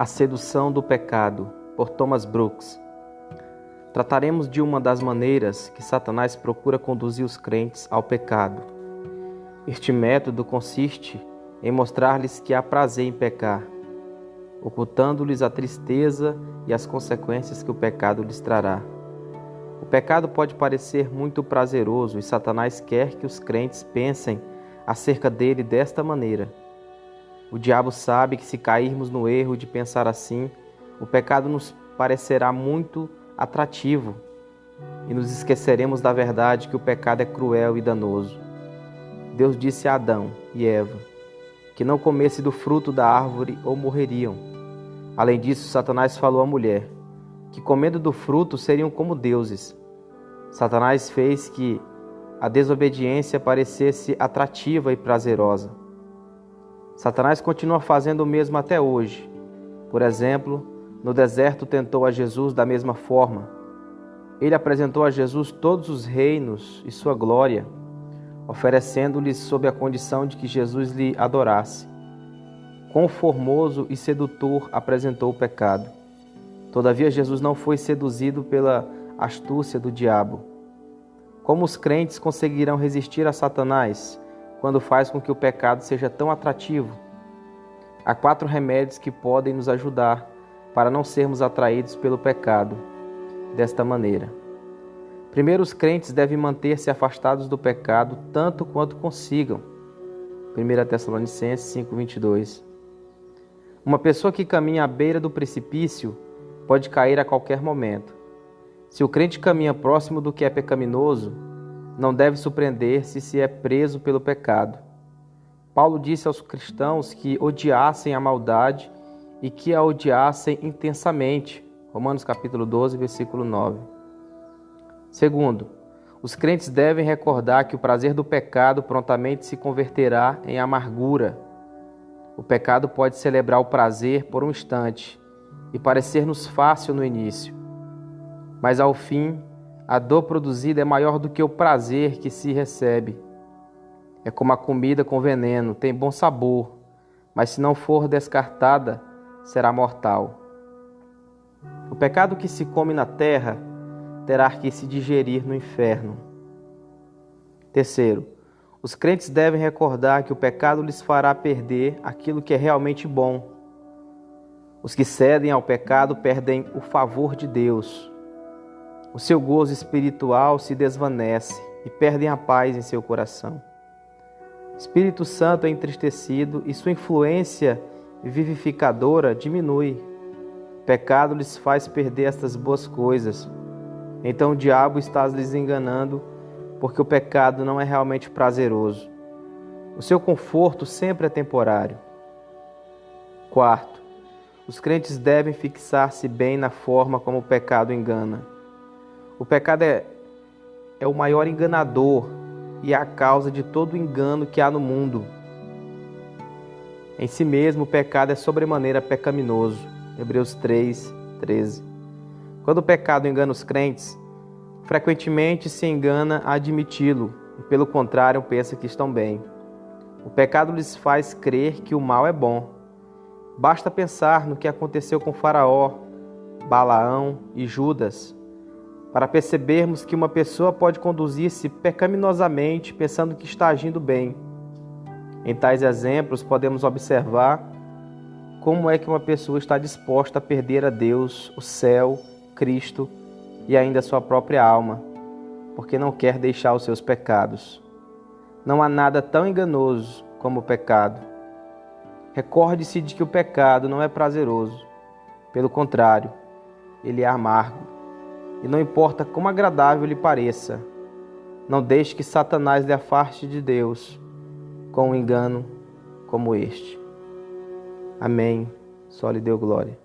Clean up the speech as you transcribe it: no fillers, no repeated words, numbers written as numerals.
A Sedução do Pecado, por Thomas Brooks. Trataremos de uma das maneiras que Satanás procura conduzir os crentes ao pecado. Este método consiste em mostrar-lhes que há prazer em pecar, ocultando-lhes a tristeza e as consequências que o pecado lhes trará. O pecado pode parecer muito prazeroso e Satanás quer que os crentes pensem acerca dele desta maneira. O diabo sabe que se cairmos no erro de pensar assim, o pecado nos parecerá muito atrativo e nos esqueceremos da verdade que o pecado é cruel e danoso. Deus disse a Adão e Eva que não comesse do fruto da árvore ou morreriam. Além disso, Satanás falou à mulher que comendo do fruto seriam como deuses. Satanás fez que a desobediência parecesse atrativa e prazerosa. Satanás continua fazendo o mesmo até hoje. Por exemplo, no deserto tentou a Jesus da mesma forma. Ele apresentou a Jesus todos os reinos e sua glória, oferecendo-lhes sob a condição de que Jesus lhe adorasse. Quão formoso e sedutor apresentou o pecado. Todavia, Jesus não foi seduzido pela astúcia do diabo. Como os crentes conseguirão resistir a Satanás quando faz com que o pecado seja tão atrativo? Há 4 remédios que podem nos ajudar para não sermos atraídos pelo pecado desta maneira. Primeiro, os crentes devem manter-se afastados do pecado tanto quanto consigam. 1 Tessalonicenses 5:22. Uma pessoa que caminha à beira do precipício pode cair a qualquer momento. Se o crente caminha próximo do que é pecaminoso, não deve surpreender-se se é preso pelo pecado. Paulo disse aos cristãos que odiassem a maldade e que a odiassem intensamente. Romanos capítulo 12, versículo 9. Segundo, os crentes devem recordar que o prazer do pecado prontamente se converterá em amargura. O pecado pode celebrar o prazer por um instante e parecer-nos fácil no início, mas ao fim, a dor produzida é maior do que o prazer que se recebe. É como a comida com veneno, tem bom sabor, mas se não for descartada, será mortal. O pecado que se come na terra terá que se digerir no inferno. Terceiro, os crentes devem recordar que o pecado lhes fará perder aquilo que é realmente bom. Os que cedem ao pecado perdem o favor de Deus. O seu gozo espiritual se desvanece e perdem a paz em seu coração. O Espírito Santo é entristecido e sua influência vivificadora diminui. O pecado lhes faz perder estas boas coisas. Então o diabo está lhes enganando, porque o pecado não é realmente prazeroso. O seu conforto sempre é temporário. Quarto, os crentes devem fixar-se bem na forma como o pecado engana. O pecado é o maior enganador e é a causa de todo o engano que há no mundo. Em si mesmo, o pecado é sobremaneira pecaminoso. Hebreus 3:13. Quando o pecado engana os crentes, frequentemente se engana a admiti-lo e, pelo contrário, pensa que estão bem. O pecado lhes faz crer que o mal é bom. Basta pensar no que aconteceu com Faraó, Balaão e Judas, para percebermos que uma pessoa pode conduzir-se pecaminosamente pensando que está agindo bem. Em tais exemplos, podemos observar como é que uma pessoa está disposta a perder a Deus, o céu, Cristo e ainda a sua própria alma, porque não quer deixar os seus pecados. Não há nada tão enganoso como o pecado. Recorde-se de que o pecado não é prazeroso. Pelo contrário, ele é amargo. E não importa como agradável lhe pareça, não deixe que Satanás lhe afaste de Deus com um engano como este. Amém. Só lhe deu glória.